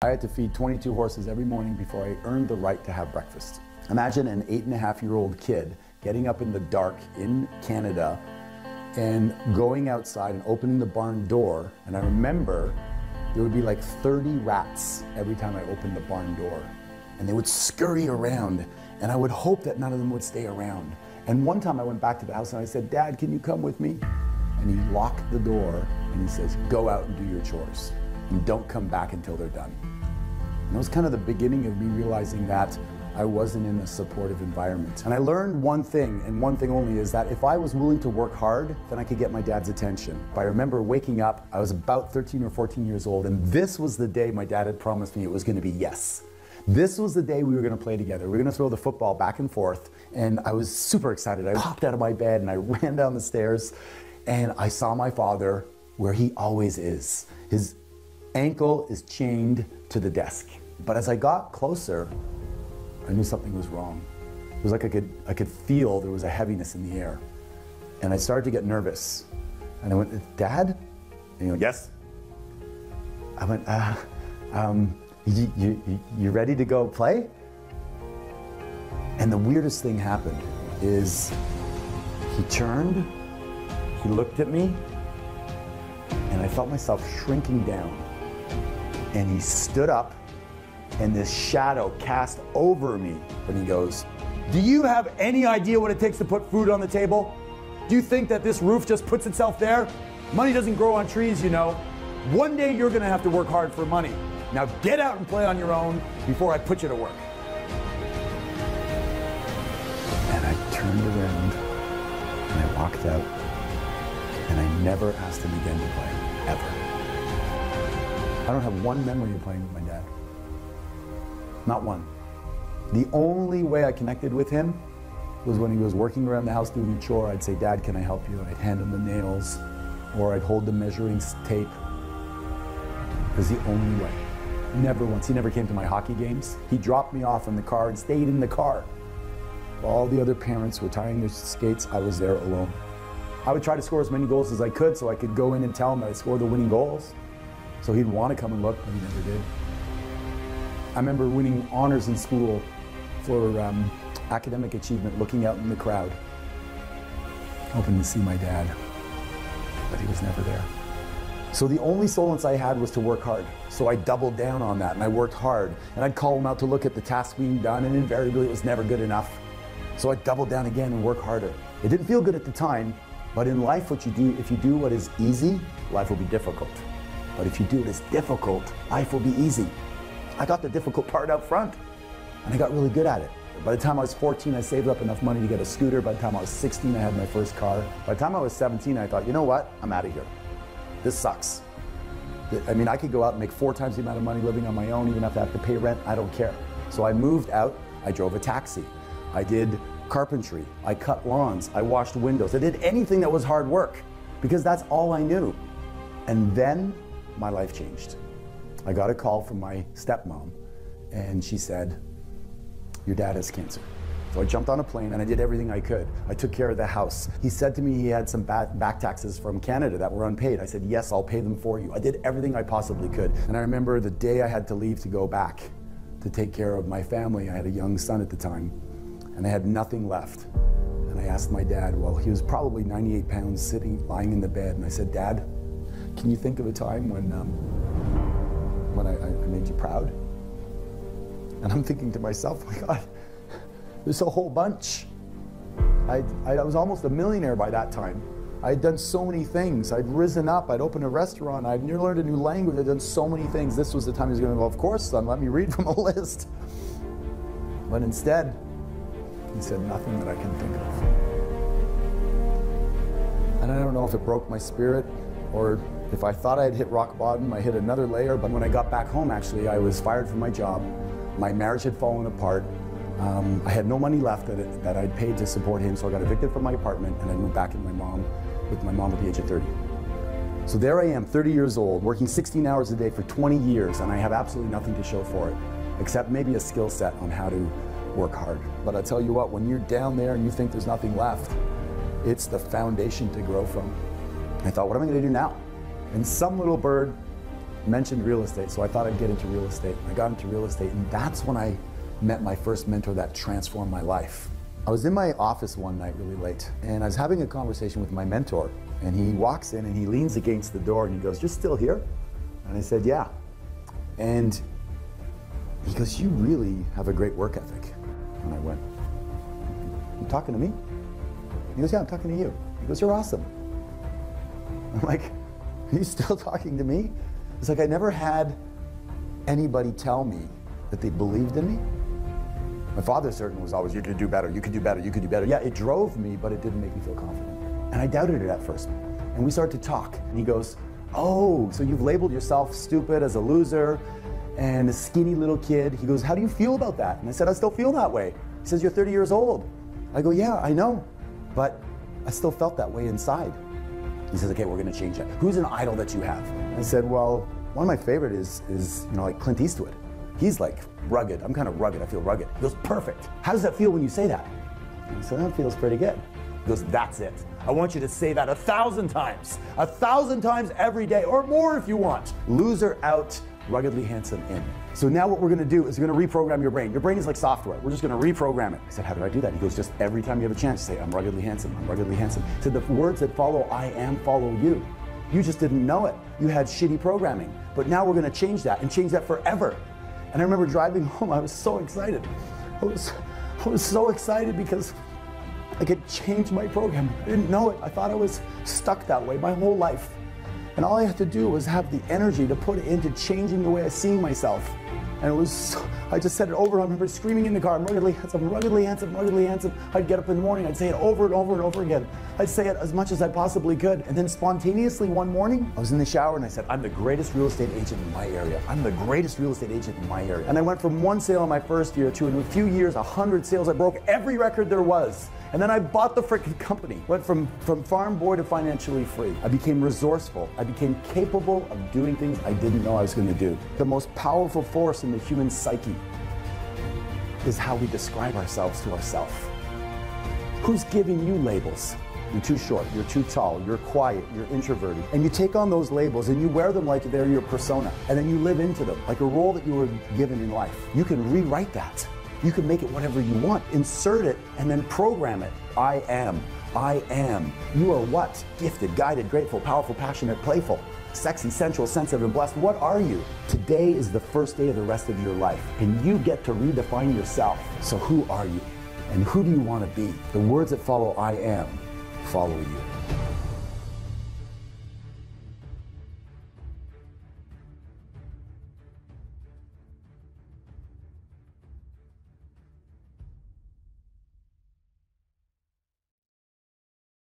I had to feed 22 horses every morning before I earned the right to have breakfast. Imagine an 8.5-year-old kid getting up in the dark in Canada and going outside and opening the barn door. And I remember there would be like 30 rats every time I opened the barn door. And they would scurry around, and I would hope that none of them would stay around. And one time I went back to the house and I said, "Dad, can you come with me?" And he locked the door and he says, "Go out and do your chores and don't come back until they're done." And it was kind of the beginning of me realizing that I wasn't in a supportive environment. And I learned one thing, and one thing only, is that if I was willing to work hard, then I could get my dad's attention. I remember waking up, I was about 13 or 14 years old, and this was the day my dad had promised me it was gonna be yes. This was the day we were gonna play together. We were gonna throw the football back and forth, and I was super excited. I popped out of my bed and I ran down the stairs, and I saw my father where he always is. His ankle is chained to the desk. But as I got closer, I knew something was wrong. It was like I could feel there was a heaviness in the air. And I started to get nervous. And I went, "Dad?" And he went, "Yes." I went, you ready to go play?" And the weirdest thing happened is he turned, he looked at me, and I felt myself shrinking down. And he stood up, and this shadow cast over me, and he goes, "Do you have any idea what it takes to put food on the table? Do you think that this roof just puts itself there? Money doesn't grow on trees, you know. One day you're gonna have to work hard for money. Now get out and play on your own before I put you to work." And I turned around and I walked out, and I never asked him again to play, ever. I don't have one memory of playing with my dad. Not one. The only way I connected with him was when he was working around the house doing a chore. I'd say, "Dad, can I help you?" And I'd hand him the nails, or I'd hold the measuring tape. It was the only way. Never once. He never came to my hockey games. He dropped me off in the car and stayed in the car. While all the other parents were tying their skates, I was there alone. I would try to score as many goals as I could so I could go in and tell him that I scored the winning goals. So he'd want to come and look, but he never did. I remember winning honors in school for academic achievement, looking out in the crowd, hoping to see my dad, but he was never there. So the only solace I had was to work hard. So I doubled down on that, and I worked hard, and I'd call him out to look at the task being done, and invariably it was never good enough. So I doubled down again and worked harder. It didn't feel good at the time, but in life, what you do, if you do what is easy, life will be difficult. But if you do what is difficult, life will be easy. I got the difficult part out front, and I got really good at it. By the time I was 14, I saved up enough money to get a scooter. By the time I was 16, I had my first car. By the time I was 17, I thought, you know what? I'm out of here. This sucks. I mean, I could go out and make 4 times the amount of money living on my own, even if I have to pay rent, I don't care. So I moved out, I drove a taxi. I did carpentry, I cut lawns, I washed windows. I did anything that was hard work, because that's all I knew. And then my life changed. I got a call from my stepmom, and she said, "Your dad has cancer." So I jumped on a plane and I did everything I could. I took care of the house. He said to me he had some back taxes from Canada that were unpaid. I said, "Yes, I'll pay them for you." I did everything I possibly could. And I remember the day I had to leave to go back to take care of my family. I had a young son at the time, and I had nothing left. And I asked my dad, well, he was probably 98 pounds lying in the bed, and I said, "Dad, can you think of a time when I made you proud?" And I'm thinking to myself, my God, there's a whole bunch. I was almost a millionaire by that time. I had done so many things. I'd risen up, I'd opened a restaurant, I'd learned a new language, I'd done so many things. This was the time he was going to go, "Of course, son, let me read from a list." But instead, he said, "Nothing that I can think of." And I don't know if it broke my spirit, or if I thought I had hit rock bottom, I hit another layer. But when I got back home, actually, I was fired from my job. My marriage had fallen apart. I had no money left that I'd paid to support him, so I got evicted from my apartment, and I moved back with my mom at the age of 30. So there I am, 30 years old, working 16 hours a day for 20 years, and I have absolutely nothing to show for it, except maybe a skill set on how to work hard. But I tell you what, when you're down there and you think there's nothing left, it's the foundation to grow from. I thought, what am I going to do now? And some little bird mentioned real estate, so I thought I'd get into real estate. I got into real estate, and that's when I met my first mentor that transformed my life. I was in my office one night really late, and I was having a conversation with my mentor, and he walks in and he leans against the door and he goes, "You're still here?" And I said, "Yeah." And he goes, "You really have a great work ethic." And I went, "You talking to me?" He goes, "Yeah, I'm talking to you." He goes, "You're awesome." I'm like, "Are you still talking to me?" It's like I never had anybody tell me that they believed in me. My father certainly was always, "You could do better, you could do better, you could do better." Yeah, it drove me, but it didn't make me feel confident. And I doubted it at first. And we started to talk, and he goes, "Oh, so you've labeled yourself stupid, as a loser, and a skinny little kid." He goes, "How do you feel about that?" And I said, "I still feel that way." He says, "You're 30 years old." I go, "Yeah, I know, but I still felt that way inside." He says, "Okay, we're gonna change that. Who's an idol that you have?" I said, "Well, one of my favorite is like Clint Eastwood. He's like rugged. I'm kind of rugged. I feel rugged." He goes, "Perfect. How does that feel when you say that?" I said, "That feels pretty good." He goes, "That's it. I want you to say that 1,000 times. 1,000 times every day, or more if you want. Loser out, ruggedly handsome in." So now what we're gonna do is we're gonna reprogram your brain. Your brain is like software. We're just gonna reprogram it. I said, "How do I do that?" He goes, "Just every time you have a chance, say, 'I'm ruggedly handsome, I'm ruggedly handsome.'" He said, "The words that follow I am follow you. You just didn't know it. You had shitty programming. But now we're gonna change that and change that forever." And I remember driving home, I was so excited. I was so excited because I could change my program. I didn't know it. I thought I was stuck that way my whole life. And all I had to do was have the energy to put it into changing the way I see myself. And it was, I just said it over. I remember screaming in the car, "I'm ruggedly handsome, ruggedly handsome, ruggedly handsome." I'd get up in the morning, I'd say it over and over and over again. I'd say it as much as I possibly could. And then spontaneously one morning, I was in the shower and I said, "I'm the greatest real estate agent in my area. I'm the greatest real estate agent in my area." And I went from one sale in my first year to in a few years, 100 sales. I broke every record there was. And then I bought the freaking company. Went from farm boy to financially free. I became resourceful. I became capable of doing things I didn't know I was going to do. The most powerful force in the human psyche is how we describe ourselves to ourselves. Who's giving you labels? You're too short, you're too tall, you're quiet, you're introverted. And you take on those labels and you wear them like they're your persona. And then you live into them, like a role that you were given in life. You can rewrite that. You can make it whatever you want. Insert it and then program it. I am. I am. You are what? Gifted, guided, grateful, powerful, passionate, playful, sexy, sensual, sensitive, and blessed. What are you? Today is the first day of the rest of your life, and you get to redefine yourself. So who are you? And who do you want to be? The words that follow I am follow you.